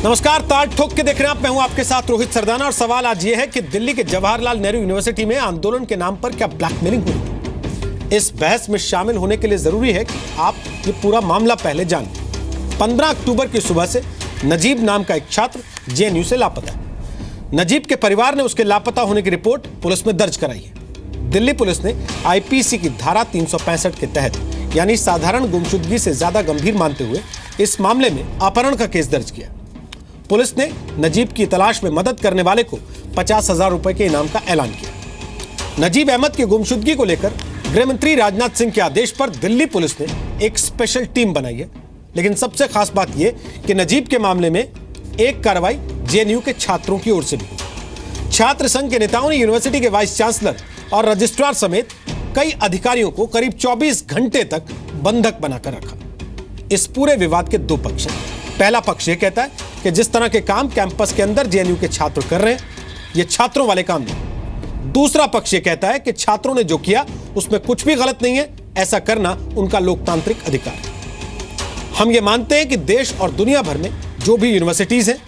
नमस्कार, ताल ठोक के देख रहे हैं आप। मैं हूं आपके साथ रोहित सरदाना और सवाल आज ये है कि दिल्ली के जवाहरलाल नेहरू यूनिवर्सिटी में आंदोलन के नाम पर क्या ब्लैकमेलिंग हुई। इस बहस में शामिल होने के लिए जरूरी है कि आप ये पूरा मामला पहले जानें। 15 अक्टूबर की सुबह से नजीब नाम का एक छात्र जेएनयू से लापता है। नजीब के परिवार ने उसके लापता होने की रिपोर्ट पुलिस में दर्ज कराई है। दिल्ली पुलिस ने आईपीसी की धारा 365 के तहत यानी साधारण गुमशुदगी से ज्यादा गंभीर मानते हुए इस मामले में अपहरण का केस दर्ज किया। पुलिस ने नजीब की तलाश में मदद करने वाले को 50,000 रुपए के इनाम का ऐलान किया। नजीब अहमद की गुमशुदगी को लेकर गृह मंत्री राजनाथ सिंह के आदेश पर दिल्ली पुलिस ने एक स्पेशल टीम बनाई है। लेकिन सबसे खास बात यह कि नजीब के मामले में एक कार्रवाई जेएनयू के छात्रों की ओर से भी हुई। छात्र संघ के नेताओं ने यूनिवर्सिटी के वाइस चांसलर और रजिस्ट्रार समेत कई अधिकारियों को करीब 24 घंटे तक बंधक बनाकर रखा। इस पूरे विवाद के दो पक्ष हैं। पहला पक्ष यह कहता है कि जिस तरह के काम कैंपस के अंदर जेएनयू के छात्र कर रहे हैं, ये छात्रों वाले काम नहीं। दूसरा पक्ष यह कहता है कि छात्रों ने जो किया उसमें कुछ भी गलत नहीं है, ऐसा करना उनका लोकतांत्रिक अधिकार है। हम ये मानते हैं कि देश और दुनिया भर में जो भी यूनिवर्सिटीज हैं,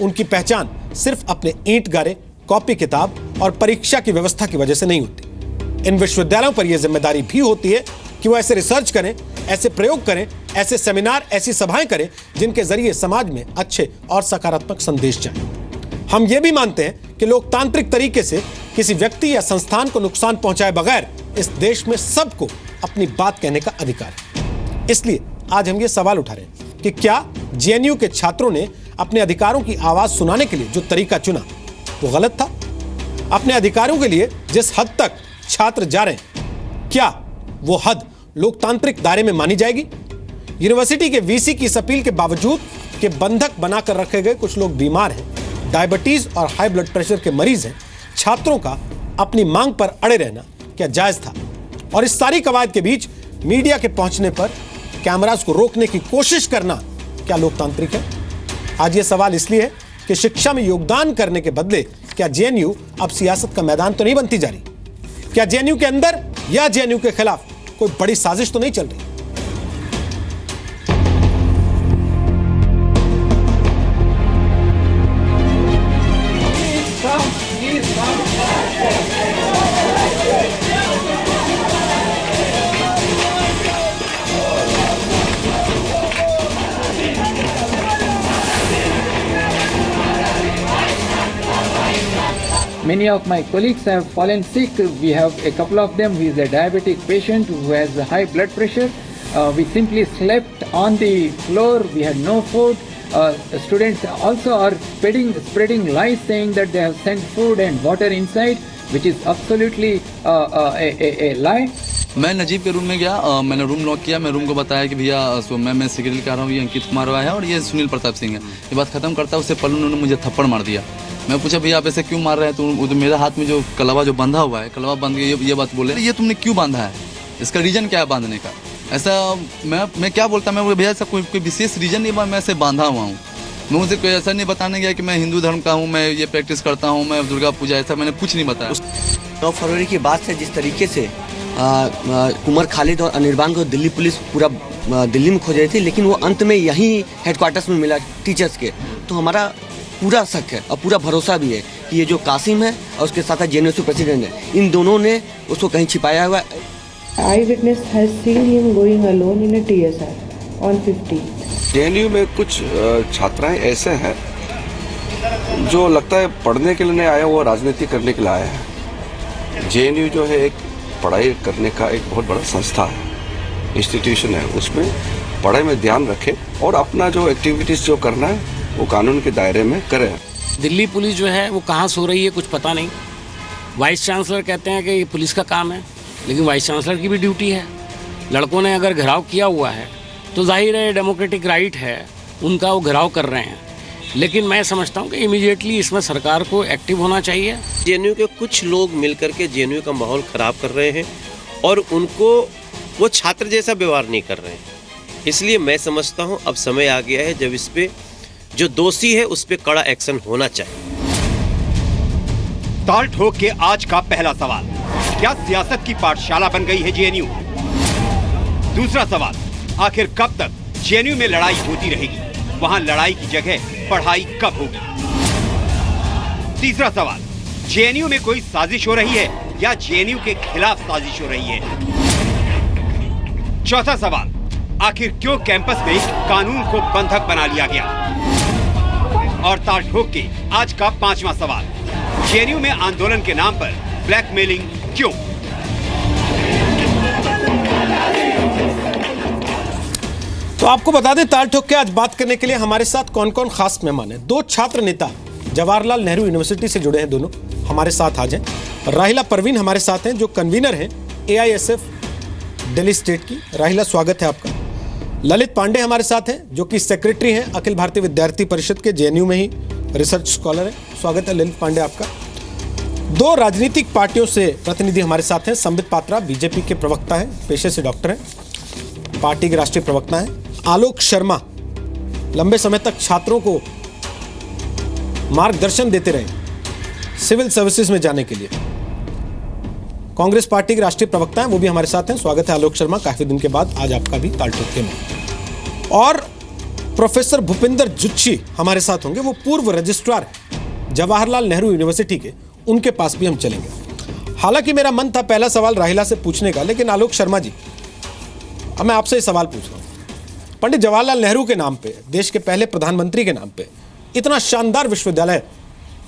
उनकी पहचान सिर्फ अपने ईंट गारे, कॉपी किताब और परीक्षा की व्यवस्था की वजह से नहीं होती। इन विश्वविद्यालयों पर यह जिम्मेदारी भी होती है कि वो ऐसे रिसर्च करें, ऐसे प्रयोग करें, ऐसे सेमिनार, ऐसी सभाएं करें जिनके जरिए समाज में अच्छे और सकारात्मक संदेश जाए। हम ये भी मानते हैं कि लोकतांत्रिक तरीके से किसी व्यक्ति या संस्थान को नुकसान पहुंचाए बगैर इस देश में सबको अपनी बात कहने का अधिकार है। इसलिए आज हम ये सवाल उठा रहे हैं कि क्या जेएनयू के छात्रों ने अपने अधिकारों की आवाज सुनाने के लिए जो तरीका चुना वो गलत था? अपने अधिकारों के लिए जिस हद तक छात्र जा रहे हैं, क्या वो हद लोकतांत्रिक दायरे में मानी जाएगी? यूनिवर्सिटी के वीसी की इस अपील के बावजूद कि बंधक बनाकर रखे गए कुछ लोग बीमार हैं, डायबिटीज और हाई ब्लड प्रेशर के मरीज हैं, छात्रों का अपनी मांग पर अड़े रहना क्या जायज था? और इस सारी कवायद के बीच मीडिया के पहुंचने पर कैमरास को रोकने की कोशिश करना क्या लोकतांत्रिक है? आज ये सवाल इसलिए है कि शिक्षा में योगदान करने के बदले क्या जेएनयू अब सियासत का मैदान तो नहीं बनती जा रही? क्या जेएनयू के अंदर या जेएनयू के खिलाफ कोई बड़ी साजिश तो नहीं चल रही? Many of my colleagues have fallen sick. We have a couple of them who is a diabetic patient who has high blood pressure. We simply slept on the floor. We had no food. Students also are spreading lies saying that they have sent food and water inside, which is absolutely a lie. मैं नजीब के room में गया, मैंने room lock किया। मैं room को बताया कि भैया मैं सिक्योरिटी कर रहा हूँ, ये अंकित कुमार है और ये सुनील प्रताप सिंह है। ये बात खत्म करता उससे पहले उन्होंने मुझे थप्पड़ मार दिया। मैं पूछा भैया आप ऐसे क्यों मार रहे हैं? तो मेरे हाथ में जो कलवा जो बंधा हुआ है, कलवा बांध के ये बात बोले, ये तुमने क्यों बांधा है, इसका रीजन क्या है बांधने का? ऐसा मैं क्या बोलता, मैं भैया ऐसा कोई विशेष रीजन नहीं, मैं ऐसे बांधा हुआ हूँ। मैं मुझे कोई ऐसा नहीं बताने गया कि मैं हिंदू धर्म का हूँ, मैं ये प्रैक्टिस करता हूँ, मैं दुर्गा पूजा, ऐसा मैंने कुछ नहीं बताया। 9 फरवरी की बात से जिस तरीके से उमर खालिद और अनिर्बान को दिल्ली पुलिस पूरा दिल्ली में खोज रही थी, लेकिन वो अंत में यहीं हेडक्वार्टर्स में मिला टीचर्स के। तो हमारा पूरा शक है और पूरा भरोसा भी है कि ये जो कासिम है और उसके साथ जेएनयू प्रेसिडेंट है, इन दोनों ने उसको कहीं छिपाया हुआ है। Eyewitness has seen him going alone in a TSR on 50. JNU में कुछ छात्राएं ऐसे हैं जो लगता है पढ़ने के लिए नहीं आया, वो राजनीति करने के लिए आया है। जेएनयू जो है एक पढ़ाई करने का एक बहुत बड़ा संस्था है, इंस्टीट्यूशन है, उसमें पढ़ाई में ध्यान रखे और अपना जो एक्टिविटीज़ जो करना है वो कानून के दायरे में करें। दिल्ली पुलिस जो है वो कहाँ सो रही है कुछ पता नहीं। वाइस चांसलर कहते हैं कि ये पुलिस का काम है, लेकिन वाइस चांसलर की भी ड्यूटी है। लड़कों ने अगर घिराव किया हुआ है तो जाहिर है डेमोक्रेटिक राइट है उनका, वो घिराव कर रहे हैं। लेकिन मैं समझता हूँ कि इमीडिएटली इसमें सरकार को एक्टिव होना चाहिए। जेएनयू के कुछ लोग मिलकर के जेएनयू का माहौल ख़राब कर रहे हैं और उनको वो छात्र जैसा व्यवहार नहीं कर रहे हैं। इसलिए मैं समझता हूँ अब समय आ गया है जब इस पे जो दोषी है उस पे कड़ा एक्शन होना चाहिए। ताल ठोक के आज का पहला सवाल, क्या सियासत की पाठशाला बन गई है जेएनयू? दूसरा सवाल, आखिर कब तक जेएनयू में लड़ाई होती रहेगी? वहां लड़ाई की जगह पढ़ाई कब होगी? तीसरा सवाल, जेएनयू में कोई साजिश हो रही है या जेएनयू के खिलाफ साजिश हो रही है? चौथा सवाल, आखिर क्यों कैंपस में कानून को बंधक बना लिया गया? और ताल ठोक के आज का पांचवा सवाल, जेएनयू में आंदोलन के नाम पर ब्लैकमेलिंग क्यों? तो आपको बता दें, ताल ठोक के आज बात करने के लिए हमारे साथ कौन कौन खास मेहमान हैं। दो छात्र नेता जवाहरलाल नेहरू यूनिवर्सिटी से जुड़े हैं, दोनों हमारे साथ आज हैं। राहिला परवीन हमारे साथ हैं जो कन्वीनर हैं AISF दिल्ली स्टेट की। राहिला, स्वागत है आपका। ललित पांडे हमारे साथ हैं जो कि सेक्रेटरी हैं अखिल भारतीय विद्यार्थी परिषद के, जेएनयू में ही रिसर्च स्कॉलर है। स्वागत है ललित पांडे आपका। दो राजनीतिक पार्टियों से प्रतिनिधि हमारे साथ हैं। संबित पात्रा बीजेपी के प्रवक्ता हैं, पेशे से डॉक्टर हैं, पार्टी के राष्ट्रीय प्रवक्ता हैं। आलोक शर्मा लंबे समय तक छात्रों को मार्गदर्शन देते रहे सिविल सर्विसेज में जाने के लिए, कांग्रेस पार्टी के राष्ट्रीय प्रवक्ता हैं, वो भी हमारे साथ हैं। स्वागत है आलोक शर्मा, काफी दिन के बाद आज आपका भी ताल ठोक में। और प्रोफेसर भूपिंदर जुच्ची हमारे साथ होंगे, वो पूर्व रजिस्ट्रार जवाहरलाल नेहरू यूनिवर्सिटी के, उनके पास भी हम चलेंगे। हालांकि मेरा मन था पहला सवाल राहिला से पूछने का, लेकिन आलोक शर्मा जी, अब मैं आपसे ये सवाल पूछ रहा हूं। पंडित जवाहरलाल नेहरू के नाम पे, देश के पहले प्रधानमंत्री के नाम पे इतना शानदार विश्वविद्यालय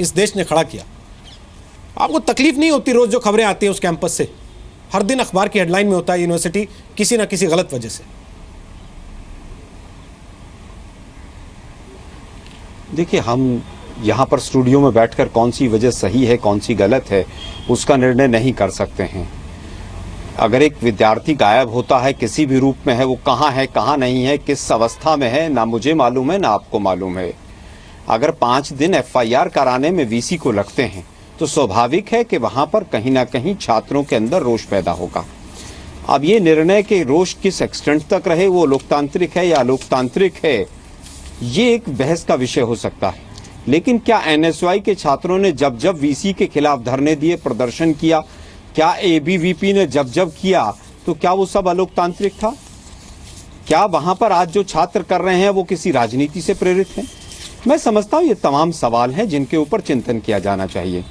इस देश ने खड़ा किया, आपको तकलीफ नहीं होती रोज जो खबरें आती हैं उस कैंपस से? हर दिन अखबार की हेडलाइन में होता है यूनिवर्सिटी किसी ना किसी गलत वजह से। देखिए, हम यहाँ पर स्टूडियो में बैठकर कौन सी वजह सही है कौन सी गलत है उसका निर्णय नहीं कर सकते हैं। अगर एक विद्यार्थी गायब होता है, किसी भी रूप में है, वो कहाँ है कहाँ नहीं है, किस अवस्था में है, ना मुझे मालूम है ना आपको मालूम है। अगर 5 दिन FIR कराने में VC को लगते हैं तो स्वाभाविक है कि वहाँ पर कहीं ना कहीं छात्रों के अंदर रोष पैदा होगा। अब ये निर्णय के रोष किस एक्सटेंट तक रहे, वो लोकतांत्रिक है या अलोकतांत्रिक है, ये एक बहस का विषय हो सकता है। लेकिन क्या NSY के छात्रों ने जब जब VC के खिलाफ धरने दिए, प्रदर्शन किया, क्या ABVP ने जब जब किया, तो क्या वो सब अलोकतांत्रिक था? क्या वहां पर आज जो छात्र कर रहे हैं वो किसी राजनीति से प्रेरित हैं? मैं समझता हूं ये तमाम सवाल हैं जिनके ऊपर चिंतन किया जाना चाहिए।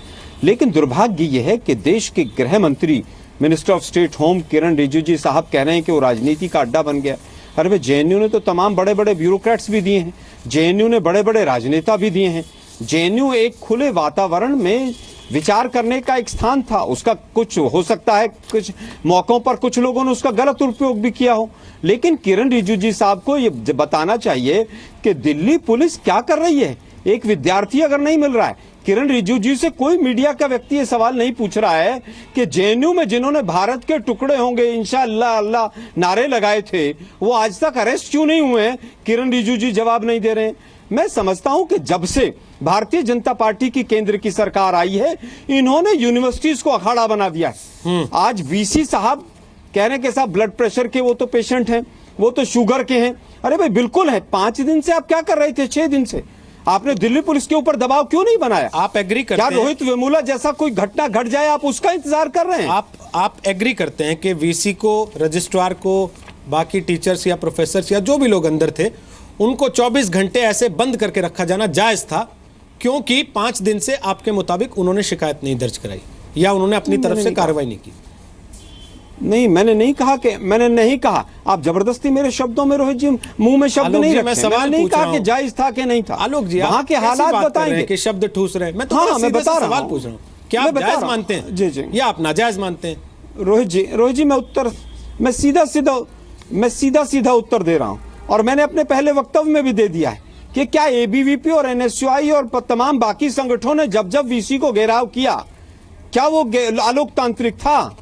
लेकिन दुर्भाग्य ये है कि देश के गृह मंत्री, मिनिस्टर ऑफ स्टेट होम किरण रिजिजू जी साहब कह रहे हैं कि वो राजनीति का अड्डा बन गया। अरे भाई, JNU ने तो तमाम बड़े बड़े ब्यूरोक्रेट्स भी दिए हैं, JNU ने बड़े बड़े राजनेता भी दिए हैं। JNU एक खुले वातावरण में विचार करने का एक स्थान था। उसका कुछ हो सकता है, कुछ मौकों पर कुछ लोगों ने उसका गलत उपयोग भी किया हो, लेकिन किरण रिजिजू जी साहब को ये बताना चाहिए कि दिल्ली पुलिस क्या कर रही है। एक विद्यार्थी अगर नहीं मिल रहा है, किरण रिजिजू जी से कोई मीडिया का व्यक्ति ये सवाल नहीं पूछ रहा है कि JNU में जिन्होंने भारत के टुकड़े होंगे इंशाअल्लाह अल्लाह नारे लगाए थे, वो आज तक अरेस्ट क्यों नहीं हुए हैं? किरण रिजिजू जी जवाब नहीं दे रहे हैं। मैं समझता हूं कि जब से भारतीय जनता पार्टी की केंद्र की सरकार आई है, इन्होंने यूनिवर्सिटीज को अखाड़ा बना दिया है। आज VC साहब कह रहे हैं कि साहब ब्लड प्रेशर के वो तो पेशेंट हैं, वो तो शुगर के हैं। अरे भाई बिल्कुल है, 5 दिन से आप क्या कर रहे थे? 6 दिन से आपने दिल्ली पुलिस के ऊपर दबाव क्यों नहीं बनाया? आप एग्री करते हैं? क्या रोहित वेमुला जैसा कोई घटना घट जाए आप उसका इंतजार कर रहे हैं? आप एग्री करते हैं कि VC को, रजिस्ट्रार को, बाकी टीचर्स या प्रोफेसर्स या जो भी लोग अंदर थे, उनको 24 घंटे ऐसे बंद करके रखा जाना जायज था, क्योंकि 5 दिन से आपके मुताबिक उन्होंने शिकायत नहीं दर्ज कराई या उन्होंने अपनी तरफ से कार्रवाई नहीं की? नहीं, मैंने नहीं कहा। आप जबरदस्ती मेरे शब्दों में, रोहित जी, मुंह में शब्द नहीं रखे। मैं सवाल नहीं कहा कि जायज था कि नहीं था। आलोक जी, वहां के हालात बताएंगे कि शब्द ठूस रहे हैं। मैं तो मैं बता रहा सवाल पूछ रहा हूँ, क्या आप जायज मानते हैं जी या आप नाजायज मानते हैं? रोहित जी, मैं सीधा सीधा उत्तर दे रहा हूँ, और मैंने अपने पहले वक्तव्य में भी दे दिया है कि क्या ABVP और NSY और तमाम बाकी संगठनों ने जब जब VC को घेराव किया, क्या वो अलोकतांत्रिक था?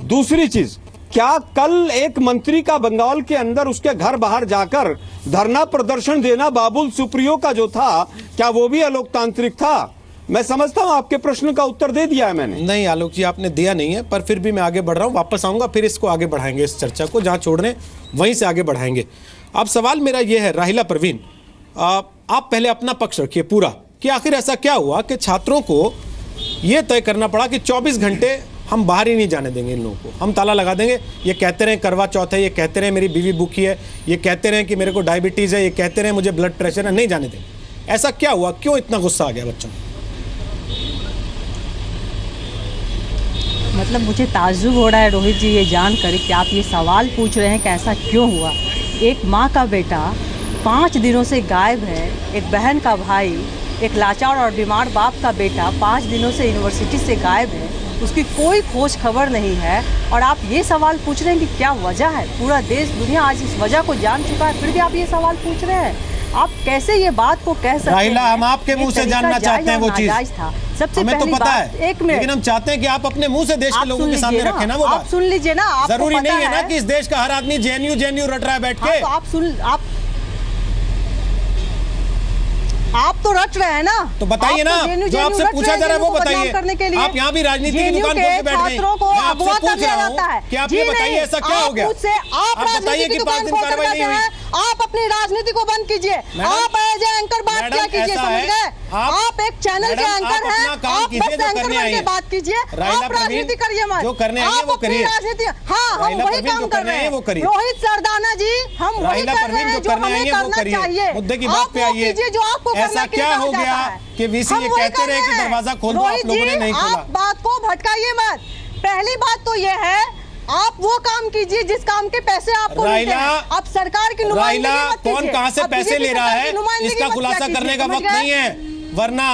दूसरी चीज, क्या कल एक मंत्री का बंगाल के अंदर उसके घर बाहर जाकर धरना प्रदर्शन देना बाबुल सुप्रियो का जो था, क्या वो भी अलोकतांत्रिक था? मैं समझता हूं आपके प्रश्न का उत्तर दे दिया है मैंने। नहीं आलोक जी, आपने दिया नहीं है, पर फिर भी मैं आगे बढ़ रहा हूं, वापस आऊंगा, फिर इसको आगे बढ़ाएंगे, इस चर्चा को जहां छोड़ रहे हैं वहीं से आगे बढ़ाएंगे। अब सवाल मेरा यह है, राहिला परवीन, आप पहले अपना पक्ष रखिए पूरा, कि आखिर ऐसा क्या हुआ कि छात्रों को यह तय करना पड़ा कि 24 घंटे हम बाहर ही नहीं जाने देंगे इन लोगों को, हम ताला लगा देंगे। ये कहते रहे करवा चौथ है, ये कहते रहे मेरी बीवी भूखी है, ये कहते रहे कि मेरे को डायबिटीज़ है, ये कहते रहे मुझे ब्लड प्रेशर है, नहीं जाने देंगे। ऐसा क्या हुआ, क्यों इतना गुस्सा आ गया बच्चों को? मतलब मुझे ताज्जुब हो रहा है रोहित जी ये जानकर कि आप ये सवाल पूछ रहे हैं कि ऐसा क्यों हुआ। एक माँ का बेटा 5 दिनों से गायब है, एक बहन का भाई, एक लाचार और बीमार बाप का बेटा 5 दिनों से यूनिवर्सिटी से गायब है, उसकी कोई खोज खबर नहीं है, और आप ये सवाल पूछ रहे हैं कि क्या वजह है। पूरा देश दुनिया आज इस वजह को जान चुका है, फिर भी आप ये सवाल पूछ रहे हैं। आप कैसे ये बात को कह सकते हैं? राहिला, हम आपके मुंह से जानना चाहते हैं वो चीज। सबसे हमें तो पहली पता बात, है, एक मिनट, लेकिन हम चाहते हैं कि आप अपने मुंह से देश के लोगों के सामने रखें ना वो बात। आप सुन लीजिए ना, आपको जरूरी नहीं है ना है कि इस देश का हर आदमी जेएनयू रट रहा है बैठ के। तो आप तो रट रहे हैं ना, तो बताइए ना, जो आपसे पूछा जा रहा है वो बताइए। आप यहाँ भी राजनीति की दुकान खोल के बैठ गए। मैं आपसे पूछ रहा हूँ कि आप ये बताइए ऐसा क्या हो गया? आप बताइए कि 5 दिन कार्रवाई नहीं हुई। आप अपनी राजनीति को बंद कीजिए, आप एज एंकर बात क्या कीजिए, समझ गए? आप एक चैनल के एंकर हैं, आप बस एंकर बन के बात कीजिए, आप राजनीति करिए मत। जो करने आइए वो करिए। हाँ, हम वही काम कर रहे हैं। रोहित सरदाना जी, हम वही कर रहे हैं जो हमें करना चाहिए। मुद्दे की बात पे आइए। जो आपको ऐसा क्या हो गया कि वीसी ये कहते रहे कि दरवाजा खोल दो, आप लोगों ने नहीं खोला? आप बात को भटकाइए मत। पहली बात तो ये है, आप वो काम कीजिए जिस काम के पैसे आपको मिलते हैं। आप सरकार की नुमाइंदगी मत कीजिए। कौन कहां से पैसे ले रहा है इसका खुलासा करने का वक्त नहीं है, वरना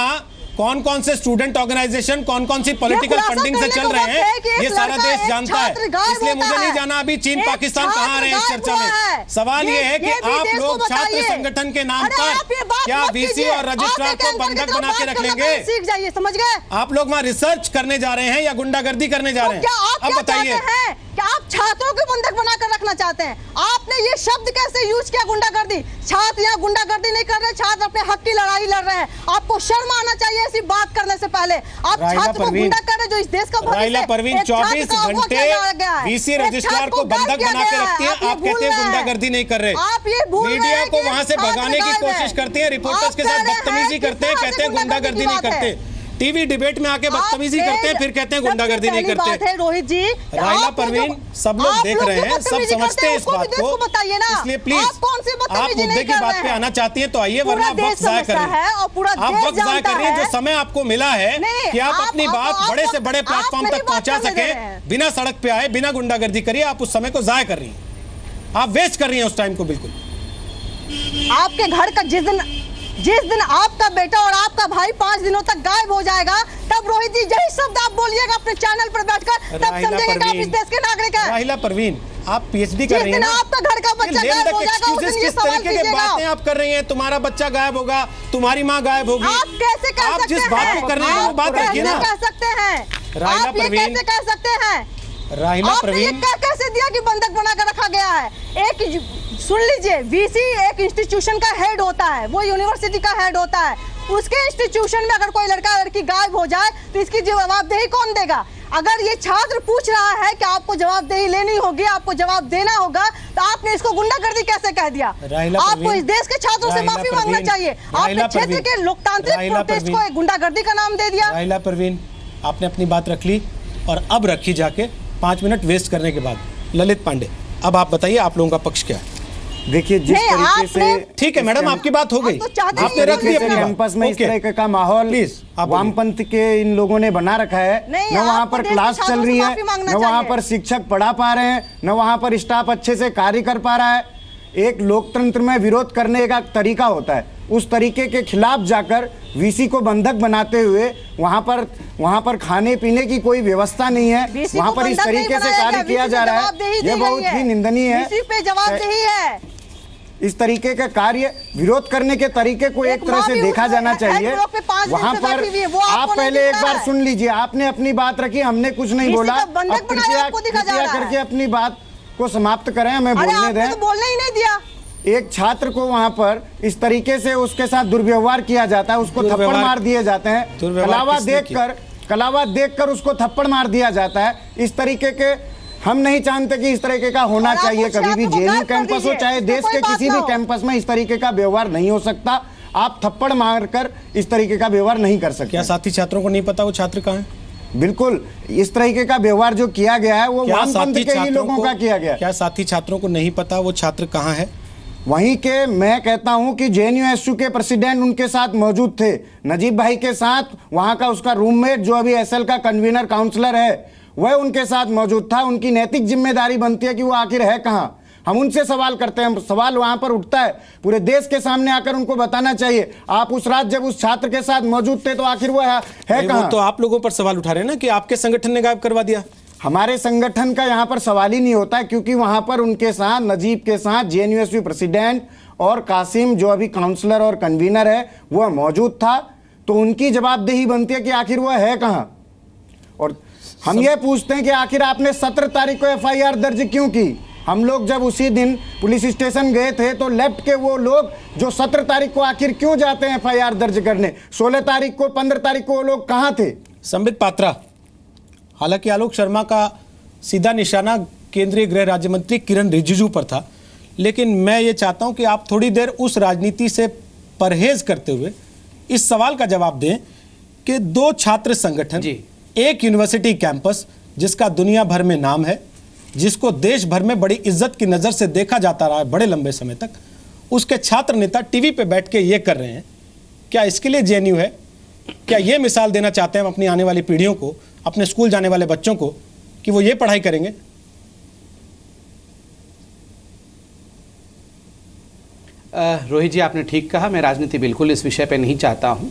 कौन कौन से स्टूडेंट ऑर्गेनाइजेशन, कौन कौन सी पॉलिटिकल फंडिंग से चल रहे हैं, ये सारा देश जानता है। इसलिए मुझे नहीं जाना अभी चीन पाकिस्तान कहां आ रहे हैं इस चर्चा में। सवाल ये है कि आप लोग छात्र संगठन के नाम पर क्या वीसी और रजिस्ट्रार को बंधक बना के रख लेंगे? सीख जाइए, समझ गए? आप लोग वहां रिसर्च करने जा रहे हैं या गुंडागर्दी करने जा रहे हैं? अब बताइए, क्या आप छात्रों को बंधक बनाकर रखना चाहते हैं? आपने ये शब्द कैसे यूज किया, गुंडागर्दी? छात्र यहाँ गुंडागर्दी नहीं कर रहे, छात्र अपने हक की लड़ाई लड़ रहे हैं। आपको शर्म आना चाहिए ऐसी बात करने से पहले। आप छात्र को गुंडा कर रहे जो इस देश का भविष्य है। परवीन 24 घंटे वीसी रजिस्ट्रार को बंधक बना के रखती है, आप कहते हैं गुंडागर्दी नहीं कर रहे। आप ये मीडिया को वहां से भगाने की कोशिश करते हैं, रिपोर्टर्स के साथ बदतमीजी करते हैं, कहते हैं गुंडागर्दी नहीं करते। टीवी डिबेट में आके बदतमीजी करते हैं, फिर कहते हैं गुंडागर्दी नहीं करते। रोहित जी, राहिला, परवीन, सब लोग देख रहे हैं, सब समझते हैं इस बात को। इसलिए प्लीज आप मुद्दे की बात पे आना चाहती हैं तो आइए, वरना वक्त जाया कर रहे हैं। आप वक्त जाया कर रही हैं। जो समय आपको मिला है कि आप अपनी बात बड़े से बड़े प्लेटफॉर्म तक पहुंचा सके, बिना सड़क पे आए, बिना गुंडागर्दी करिए, आप उस समय को जाया कर रही हैं, आप वेस्ट कर रही हैं उस टाइम को। बिल्कुल आपके घर का जिस दिन आपका बेटा और आपका भाई 5 दिनों तक गायब हो जाएगा, तब रोहित जी यही शब्द आप बोलिएगा अपने चैनल पर बैठकर, तब समझेंगे कि आप इस देश के नागरिक हैं। राहिला परवीन, आप पीएचडी कर रही हैं ना? आपका घर का बच्चा गायब हो जाएगा, उस दिन ये सवाल कीजिएगा। बातें आप कर रही हैं, तुम्हारा बच्चा गायब होगा, तुम्हारी माँ गायब होगी, आप कैसे कह सकते हैं? आप जिस बात को कर रही हैं वो बात रखिए ना। कह सकते हैं राहिला परवीन, कैसे कह सकते हैं? राहिला परवीन, कैसे दिया कि बंधक बनाकर रखा गया है? एक सुन लीजिए, वीसी एक इंस्टीट्यूशन का हेड होता है, वो यूनिवर्सिटी का हेड होता है। उसके इंस्टीट्यूशन में अगर कोई लड़का लड़की गायब हो जाए तो इसकी जवाबदेही कौन देगा? अगर ये छात्र पूछ रहा है कि आपको जवाबदेही लेनी होगी, आपको जवाब देना होगा, तो आपने इसको गुंडागर्दी कैसे कह दिया? आपको इस देश के छात्रों से माफी मांगना चाहिए। आपने क्षेत्र के लोकतांत्रिक प्रोटेस्ट को गुंडागर्दी का नाम दे दिया। राहिला परवीन, आपने अपनी बात रख ली और अब रखी जाके 5 मिनट वेस्ट करने के बाद। ललित पांडे, अब आप बताइए, आप लोगों का पक्ष क्या है? देखिए, जिस तरीके से, ठीक है मैडम, आपकी बात हो गई, आपने रख दी अपनी कैंपस में इस तरह का माहौल वामपंथ के इन लोगों ने बना रखा है। न वहाँ पर क्लास चल रही है, न वहाँ पर शिक्षक पढ़ा पा रहे हैं, न वहाँ पर स्टाफ अच्छे से कार्य कर पा रहा है। एक लोकतंत्र में विरोध करने का तरीका होता है, उस तरीके के खिलाफ जाकर वीसी को बंधक बनाते हुए वहाँ पर खाने पीने की कोई व्यवस्था नहीं है, वहाँ पर इस तरीके से कार्य किया जा रहा है, ये बहुत ही निंदनीय है। इस तरीके का कार्य, विरोध करने के तरीके को एक तरह से देखा जाना चाहिए। वहाँ पर आप पहले एक बार सुन लीजिए, आपने अपनी बात रखी, हमने कुछ नहीं बोला। अब कृपया करके अपनी बात को समाप्त करें, हमें बोलने दें। तो बोलने ही नहीं दिया। एक छात्र को वहाँ पर इस तरीके से उसके साथ दुर्व्यवहार किया जाता है, उसको थप्पड़ मार दिए जाते हैं, कलावा देखकर उसको थप्पड़ मार दिया जाता है। इस तरीके के हम नहीं जानते कि इस तरीके का होना चाहिए कभी भी। जेएनयू कैंपस हो चाहे देश के किसी भी कैंपस में इस तरीके का व्यवहार नहीं हो सकता। आप थप्पड़ मारकर इस तरीके का व्यवहार नहीं कर सकते। क्या साथी छात्रों को नहीं पता वो छात्र कहाँ है? बिल्कुल इस तरीके का व्यवहार जो किया गया है वो वामपंथ के ही लोगों का किया गया। क्या साथी छात्रों को नहीं पता वो छात्र कहाँ है? वहीं के मैं कहता हूं कि JNU-SU के प्रेसिडेंट उनके साथ मौजूद थे, नजीब भाई के साथ, वहां का उसका रूममेट जो अभी SL का कन्वीनर काउंसलर है वह उनके साथ मौजूद था। उनकी नैतिक जिम्मेदारी बनती है कि वो आखिर है कहां। हम उनसे सवाल करते हैं, सवाल वहां पर उठता है, पूरे देश के सामने आकर उनको बताना चाहिए आप उस रात जब उस छात्र के साथ मौजूद थे तो आखिर वो है कहां। तो आप लोगों पर सवाल उठा रहे हैं ना कि आपके संगठन ने गायब करवा दिया। हमारे संगठन का यहाँ पर सवाल ही नहीं होता है, क्योंकि वहां पर उनके साथ, नजीब के साथ JNU-SU प्रेसिडेंट और कासिम जो अभी काउंसलर और कन्वीनर है वह मौजूद था। तो उनकी जवाबदेही बनती है कि आखिर वह है कहां। और हम ये पूछते हैं कि आखिर आपने 17 तारीख को FIR दर्ज क्यों की। हम लोग जब उसी दिन पुलिस स्टेशन गए थे तो लेफ्ट के वो लोग जो 17 तारीख को आखिर क्यों जाते हैं FIR दर्ज करने, 16 तारीख को 15 तारीख को वो लोग कहां थे? संबित पात्रा, हालांकि आलोक शर्मा का सीधा निशाना केंद्रीय गृह राज्य मंत्री किरण रिजिजू पर था, लेकिन मैं ये चाहता हूं कि आप थोड़ी देर उस राजनीति से परहेज करते हुए इस सवाल का जवाब दें कि दो छात्र संगठन, एक यूनिवर्सिटी कैंपस जिसका दुनिया भर में नाम है, जिसको देश भर में बड़ी इज्जत की नज़र से देखा जाता रहा है बड़े लंबे समय तक, उसके छात्र नेता टीवी पे बैठ के ये कर रहे हैं। क्या इसके लिए JNU है? क्या ये मिसाल देना चाहते हैं अपनी आने वाली पीढ़ियों को, अपने स्कूल जाने वाले बच्चों को, कि वो ये पढ़ाई करेंगे? रोहित जी, आपने ठीक कहा, मैं राजनीति बिल्कुल इस विषय पे नहीं चाहता हूं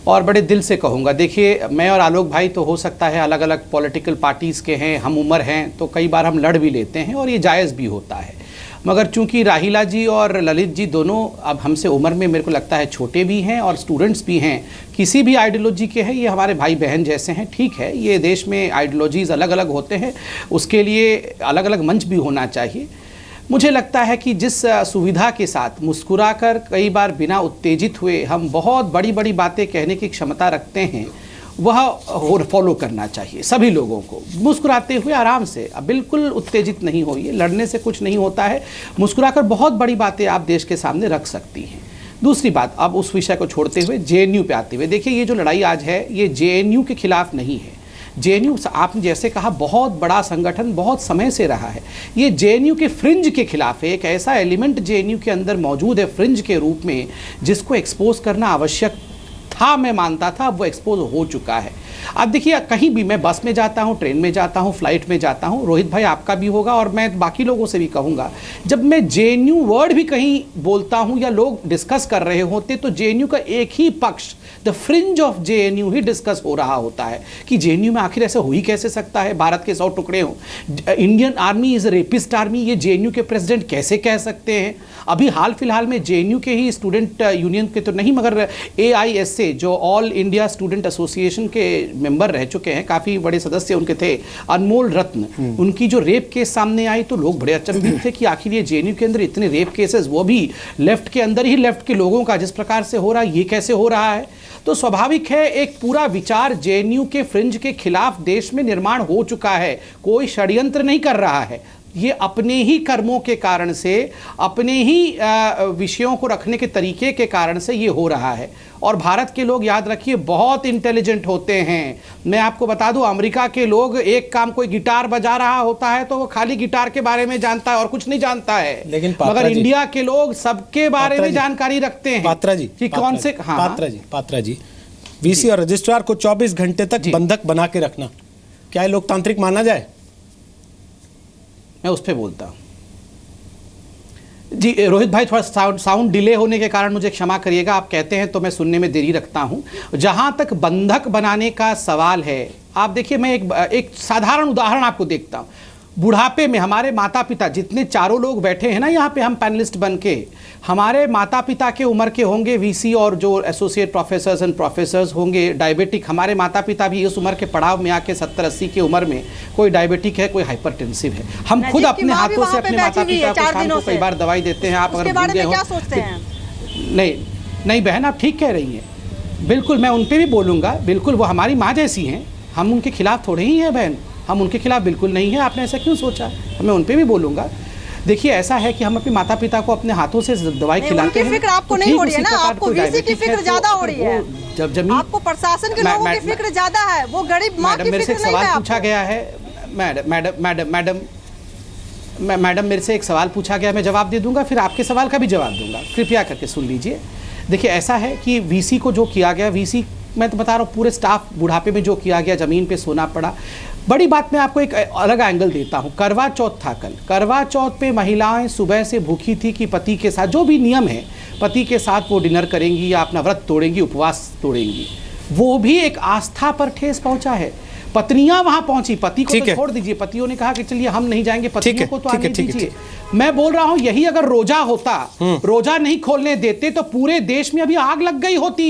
और बड़े दिल से कहूँगा। देखिए, मैं और आलोक भाई तो हो सकता है अलग अलग पॉलिटिकल पार्टीज़ के हैं, हम उम्र हैं, तो कई बार हम लड़ भी लेते हैं और ये जायज़ भी होता है। मगर चूंकि राहिला जी और ललित जी दोनों अब हमसे उम्र में मेरे को लगता है छोटे भी हैं और स्टूडेंट्स भी हैं, किसी भी आइडियोलॉजी के हैं, ये हमारे भाई बहन जैसे हैं। ठीक है, ये देश में आइडियोलॉजीज़ अलग अलग होते हैं, उसके लिए अलग अलग मंच भी होना चाहिए। मुझे लगता है कि जिस सुविधा के साथ मुस्कुराकर कई बार बिना उत्तेजित हुए हम बहुत बड़ी बड़ी बातें कहने की क्षमता रखते हैं, वह फॉलो करना चाहिए सभी लोगों को। मुस्कुराते हुए आराम से, अब बिल्कुल उत्तेजित नहीं होइए, लड़ने से कुछ नहीं होता है, मुस्कुराकर बहुत बड़ी बातें आप देश के सामने रख सकती हैं। दूसरी बात, अब उस विषय को छोड़ते हुए JNU पे आते हुए, देखिए ये जो लड़ाई आज है ये JNU के खिलाफ नहीं है। JNU, आपने जैसे कहा, बहुत बड़ा संगठन बहुत समय से रहा है, ये JNU के फ्रिंज के खिलाफ है। एक ऐसा एलिमेंट JNU के अंदर मौजूद है फ्रिंज के रूप में, जिसको एक्सपोज करना आवश्यक था, मैं मानता था, अब वो एक्सपोज हो चुका है। अब देखिए, कहीं भी मैं बस में जाता हूँ, ट्रेन में जाता हूँ, फ्लाइट में जाता हूँ, रोहित भाई आपका भी होगा और मैं बाकी लोगों से भी कहूँगा, जब मैं JNU वर्ड भी कहीं बोलता हूँ या लोग डिस्कस कर रहे होते तो JNU का एक ही पक्ष, the fringe of JNU he discuss हो रहा होता है कि JNU में आखिर ऐसा हो ही कैसे सकता है, भारत के 100 टुकड़े हों, Indian army is rapist army, ये JNU के प्रेसिडेंट कैसे कह सकते हैं। अभी हाल फिलहाल में JNU के ही स्टूडेंट यूनियन के तो नहीं मगर AISA जो ऑल इंडिया स्टूडेंट एसोसिएशन के मेंबर रह चुके हैं, काफ़ी बड़े सदस्य उनके थे, अनमोल रत्न, उनकी जो रेप केस सामने आई तो लोग बड़े अचंभित थे कि आखिर ये JNU के अंदर इतने रेप केसेस, वो भी लेफ्ट के अंदर ही लेफ्ट के लोगों का, जिस प्रकार से हो रहा है ये कैसे हो रहा है। तो स्वाभाविक है एक पूरा विचार JNU के फ्रिंज के खिलाफ देश में निर्माण हो चुका है, कोई षड्यंत्र नहीं कर रहा है, ये अपने ही कर्मों के कारण से, अपने ही विषयों को रखने के तरीके के कारण से ये हो रहा है। और भारत के लोग याद रखिए बहुत इंटेलिजेंट होते हैं। मैं आपको बता दूं, अमेरिका के लोग एक काम, कोई गिटार बजा रहा होता है तो वो खाली गिटार के बारे में जानता है और कुछ नहीं जानता है, लेकिन मगर इंडिया के लोग सबके बारे में जानकारी रखते हैं। पात्रा जी कि कौन से, हाँ पात्रा जी, VC और रजिस्ट्रार को 24 घंटे तक बंधक बना के रखना, क्या लोकतांत्रिक माना जाए? मैं उस पर बोलता हूँ जी। रोहित भाई, थोड़ा साउंड डिले होने के कारण मुझे क्षमा करिएगा, आप कहते हैं तो मैं सुनने में देरी रखता हूँ। जहाँ तक बंधक बनाने का सवाल है, आप देखिए, मैं एक साधारण उदाहरण आपको देखता हूँ। बुढ़ापे में हमारे माता पिता, जितने चारों लोग बैठे हैं ना यहाँ पे हम पैनलिस्ट बन के, हमारे माता पिता के उम्र के होंगे VC और जो एसोसिएट प्रोफेसर्स एंड प्रोफेसर्स होंगे डायबिटिक। हमारे माता पिता भी इस उम्र के पड़ाव में आके 70-80 की उम्र में कोई डायबिटिक है, कोई हाइपरटेंसिव है। हम खुद अपने हाथों से अपने माता पिता को शाम को कई बार दवाई देते हैं। आप अगर भूल गए हो, नहीं बहन, आप ठीक कह रही हैं, बिल्कुल मैं उन पर भी बोलूँगा, बिल्कुल वो हमारी माँ जैसी हैं, हम उनके खिलाफ थोड़े ही हैं बहन, हम उनके खिलाफ बिल्कुल नहीं है। आपने ऐसा क्यों सोचा? मैं उन पर भी बोलूँगा। देखिए ऐसा है कि हम अपने माता पिता को अपने हाथों से दवाई खिलाते हैं। उनकी फिक्र आपको नहीं हो रही है ना, आपको वीसी की फिक्र ज्यादा हो रही है। जब जमीन आपको प्रशासन के लोगों की फिक्र ज्यादा है, वो गरीब माँ की मेरे से फिक्र एक नहीं है सवाल पूछा आपको। गया है मैडम मेरे से एक सवाल पूछा गया, मैं जवाब दे दूंगा, फिर आपके सवाल का भी जवाब दूंगा, कृपया करके सुन लीजिए। देखिए ऐसा है कि वीसी को जो किया गया, वीसी मैं तो बता रहा हूँ पूरे स्टाफ बुढ़ापे में जो किया गया, ज़मीन पे सोना पड़ा। बड़ी बात मैं आपको एक अलग एंगल देता हूँ। करवा चौथ था कल, करवा चौथ पे महिलाएं सुबह से भूखी थी कि पति के साथ जो भी नियम है, पति के साथ वो डिनर करेंगी या अपना व्रत तोड़ेंगी, उपवास तोड़ेंगी। वो भी एक आस्था पर ठेस पहुंचा है। पत्नियां वहां पहुंची, पति को तो छोड़ दीजिए, पतियों ने कहा कि चलिए हम नहीं जाएंगे, पत्नियों को तो आने दीजिए। मैं बोल रहा हूं यही अगर रोजा होता, रोजा नहीं खोलने देते तो पूरे देश में अभी आग लग गई होती।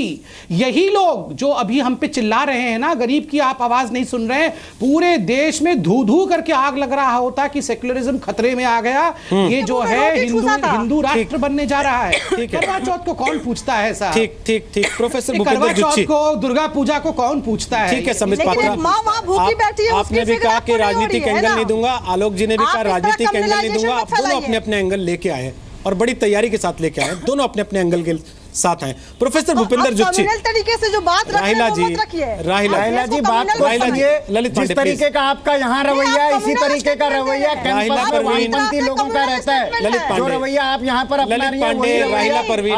यही लोग जो अभी हम पे चिल्ला रहे हैं ना, गरीब की आप आवाज नहीं सुन रहे हैं, पूरे देश में धू धू करके आग लग रहा होता कि सेक्युलरिज्म खतरे में आ गया, ये जो है हिंदू राष्ट्र बनने जा रहा है। करवा चौथ को कौन पूछता है साहब? ठीक प्रोफेसर करवा चौथ को, दुर्गा पूजा को कौन पूछता है? ठीक है समित पात्रा, आपने भी कहा कि राजनीतिक एंगल नहीं दूंगा, आलोक जी ने भी कहा राजनीतिक एंगल नहीं दूंगा। आप दोनों अपने अपने एंगल लेके आए हैं और बड़ी तैयारी के साथ लेके आए हैं, दोनों अपने अपने एंगल के साथ हैं। प्रोफेसर भूपेंद्र जुच्ची, तरीके से जो बात राहिला जी जी बात को सुनिए। जिस तरीके का आपका यहाँ रवैया है, इसी तरीके का रवैया कैंपस में वामपंथी लोगों का रहता है। जो रवैया आप यहाँ पर अपना रही हैं, राहिला परवीन,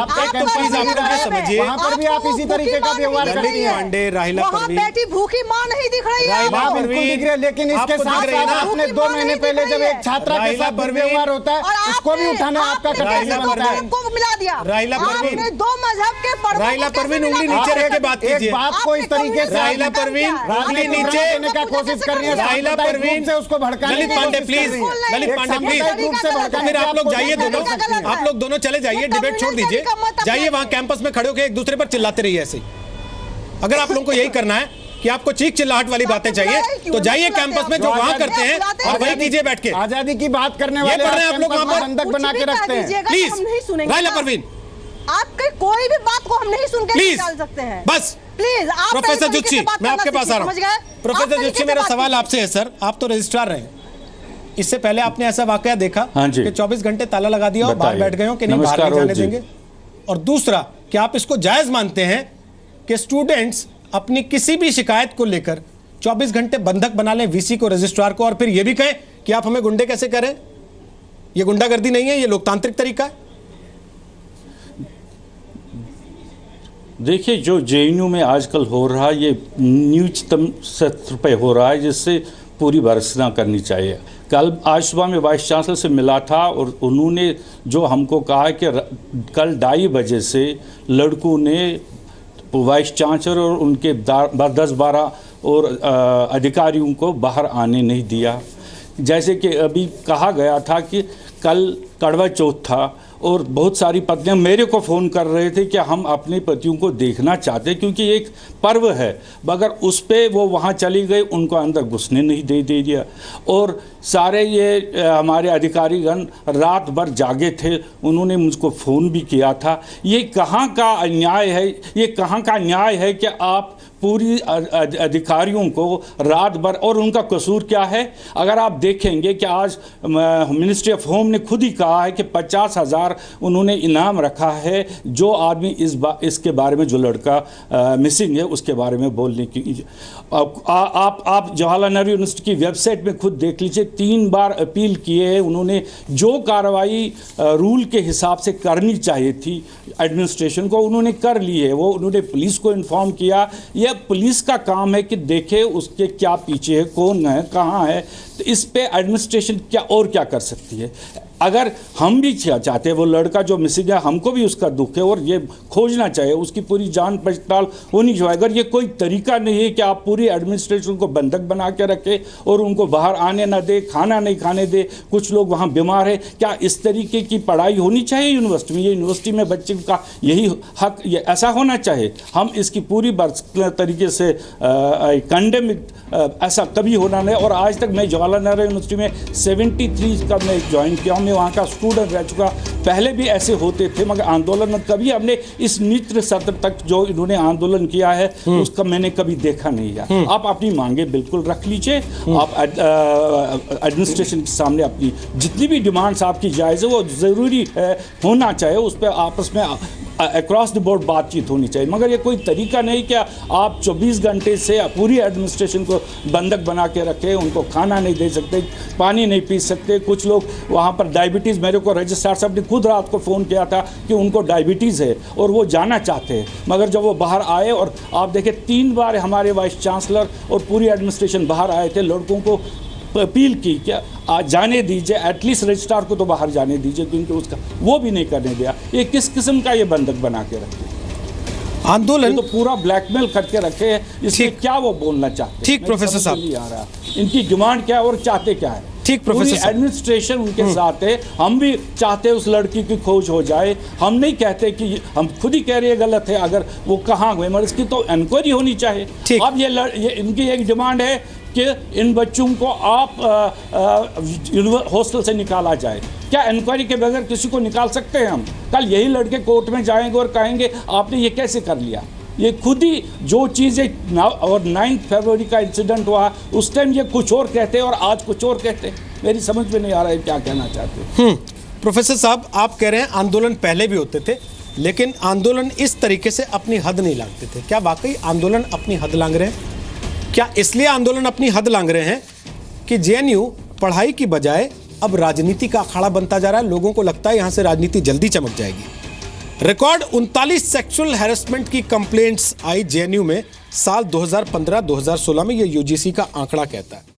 समझिए वहाँ पर भी आप इसी तरीके का व्यवहार कर रही हैं। पांडे, राहिला परवीन, बेटी भूखी माँ नहीं दिख रही है, बिल्कुल दिख रही है, लेकिन इसके साथ साथ आपने 2 महीने पहले जब एक छात्रा के साथ दुर्व्यवहार होता है, उसको भी उठाना आपका कर्तव्य बनता है। मिला दिया राहिला परवीन, दो मजहब के राहिला परवीन उंगली नीचे रख के बात कीजिए। बात को इस तरीके से राहिला परवीन उंगली नीचे देने का कोशिश कर रही है, राहिला परवीन से उसको भड़काने ललित पांडे प्लीज, ललित पांडे प्लीज, फिर आप लोग जाइए दोनों, आप लोग दोनों चले जाइए, डिबेट छोड़ दीजिए, जाइए वहां कैंपस में खड़े होकर एक दूसरे पर चिल्लाते रहिए ऐसे। अगर आप लोगों को यही करना है कि आपको चीख चिल्लाहट वाली बातें चाहिए तो जाइए कैंपस में जो वहां करते हैं और वही कीजिए बैठ के। आजादी की बात करने वाले पढ़ रहे हैं आप लोग वहां पर बंधक बना के रखते हैं। प्लीज राहिला परवीन, आपके कोई भी बात को हम नहीं सुन के निकाल सकते हैं, बस प्लीज। प्रोफेसर जुच्ची, मैं आपके पास आ रहा हूँ। प्रोफेसर जुच्ची, मेरा सवाल आपसे है सर, आप तो रजिस्ट्रार रहे, इससे पहले आपने ऐसा वाकया देखा कि 24 घंटे ताला लगा दिया और बाहर बैठ गए हो कि नहीं बाहर नहीं जाने देंगे? और दूसरा, कि आप इसको जायज मानते हैं कि स्टूडेंट्स अपनी किसी भी शिकायत को लेकर 24 घंटे बंधक बना लें वीसी को, रजिस्ट्रार को, और फिर यह भी कहें कि आप हमें गुंडे कैसे करें? ये गुंडागर्दी नहीं है, ये लोकतांत्रिक तरीका है। देखिए, जो जेएनयू में आजकल हो रहा है ये न्यूनतम स्तर पे हो रहा है, जिससे पूरी भर्त्सना करनी चाहिए। कल आज सुबह में वाइस चांसलर से मिला था और उन्होंने जो हमको कहा कि कल 2:30 बजे से लड़कों ने वाइस चांसलर और उनके 10-12 और अधिकारियों को बाहर आने नहीं दिया। जैसे कि अभी कहा गया था कि कल करवा चौथ था और बहुत सारी पत्नियां मेरे को फ़ोन कर रहे थे कि हम अपने पतियों को देखना चाहते क्योंकि एक पर्व है, मगर उस पे वो वहाँ चली गई, उनको अंदर घुसने नहीं दे दिया। और सारे ये हमारे अधिकारीगण रात भर जागे थे, उन्होंने मुझको फ़ोन भी किया था। ये कहाँ का अन्याय है, ये कहाँ का न्याय है कि आप पूरी अधिकारियों को रात भर, और उनका कसूर क्या है? अगर आप देखेंगे कि आज मिनिस्ट्री ऑफ होम ने खुद ही कहा है कि 50,000 उन्होंने इनाम रखा है जो आदमी इसके बारे में, जो लड़का मिसिंग है उसके बारे में बोलने की। आप जवाहरलाल नेहरू यूनिवर्सिटी की वेबसाइट में खुद देख लीजिए, 3 बार अपील किए हैं उन्होंने। जो कार्रवाई रूल के हिसाब से करनी चाहिए थी एडमिनिस्ट्रेशन को, उन्होंने कर ली है। वो उन्होंने पुलिस को इन्फॉर्म किया। यह पुलिस का काम है कि देखे उसके क्या पीछे है, कौन है, कहाँ है। तो इस पे एडमिनिस्ट्रेशन क्या कर सकती है? अगर हम भी चाहते हैं, वो लड़का जो मिसिंग है, हमको भी उसका दुख है और ये खोजना चाहिए, उसकी पूरी जान पड़ताल होनी चाहिए। अगर ये कोई तरीका नहीं है कि आप पूरी एडमिनिस्ट्रेशन को बंधक बना के रखें और उनको बाहर आने ना दे, खाना नहीं खाने दे, कुछ लोग वहाँ बीमार है, क्या इस तरीके की पढ़ाई होनी चाहिए यूनिवर्सिटी में? ये यूनिवर्सिटी में बच्चे का यही हक, ये ऐसा होना चाहिए। हम इसकी पूरी तरीके से कंडेम, ऐसा कभी होना नहीं। और आज तक मैं जवाहरलाल नेहरू यूनिवर्सिटी में 73 का मैं ज्वाइन किया हूँ, वहाँ का स्टूडेंट रह चुका, पहले भी ऐसे होते थे, मगर आंदोलन में कभी हमने इस निचले सत्र तक जो इन्होंने आंदोलन किया है उसका मैंने कभी देखा नहीं है। आप अपनी मांगे बिल्कुल रख लीजिए, आप एडमिनिस्ट्रेशन के सामने अपनी जितनी भी डिमांड्स आपकी जायज़ है वो ज़रूरी होना चाहिए, उस पर आपस में अक्रॉस द बोर्ड बातचीत होनी चाहिए। मगर ये कोई तरीका नहीं कि आप 24 घंटे से पूरी एडमिनिस्ट्रेशन को बंधक बना के रखें, उनको खाना नहीं दे सकते, पानी नहीं पी सकते। कुछ लोग वहाँ पर डायबिटीज़, मेरे को रजिस्ट्रार साहब ने खुद रात को फ़ोन किया था कि उनको डायबिटीज़ है और वो जाना चाहते हैं, मगर जब वो बाहर आए और आप देखें 3 बार हमारे वाइस चांसलर और पूरी एडमिनिस्ट्रेशन बाहर आए थे, लड़कों को अपील की क्या आज जाने दीजिए, एटलीस्ट रजिस्ट्रार को तो बाहर जाने दीजिए, क्योंकि उसका वो भी नहीं करने दिया। ये किस किस्म का ये बंधक बना के रखे आंदोलन, तो पूरा ब्लैकमेल करके रखे हैं। इसमें क्या वो बोलना चाहते? ठीक प्रोफेसर साहब, आ रहा इनकी डिमांड क्या है और चाहते क्या है? ठीक प्रोफेसर साहब, एडमिनिस्ट्रेशन उनके साथ है, हम भी चाहते हैं उस लड़की की खोज हो जाए। हम नहीं कहते कि हम खुद ही कह रहे हैं गलत है, अगर वो कहाँ हुए, मगर इसकी तो इंक्वायरी होनी चाहिए। अब ये इनकी एक डिमांड है कि इन बच्चों को आप हॉस्टल से निकाला जाए। क्या इंक्वायरी के बगैर किसी को निकाल सकते हैं हम? कल यही लड़के कोर्ट में जाएंगे और कहेंगे आपने ये कैसे कर लिया। ये खुद ही जो चीज़ें और 9 फरवरी का इंसिडेंट हुआ उस टाइम ये कुछ और कहते और आज कुछ और कहते। मेरी समझ में नहीं आ रहा है क्या कहना चाहते। प्रोफेसर साहब, आप कह रहे हैं आंदोलन पहले भी होते थे, लेकिन आंदोलन इस तरीके से अपनी हद नहीं लांघते थे। क्या वाकई आंदोलन अपनी हद लांघ रहे हैं? क्या इसलिए आंदोलन अपनी हद लांघ रहे हैं कि जेएनयू पढ़ाई की बजाय अब राजनीति का अखाड़ा बनता जा रहा है? लोगों को लगता है यहां से राजनीति जल्दी चमक जाएगी। रिकॉर्ड 39 सेक्सुअल हैरेसमेंट की कंप्लेंट्स आई जेएनयू में साल 2015-2016 में, यह यूजीसी का आंकड़ा कहता है।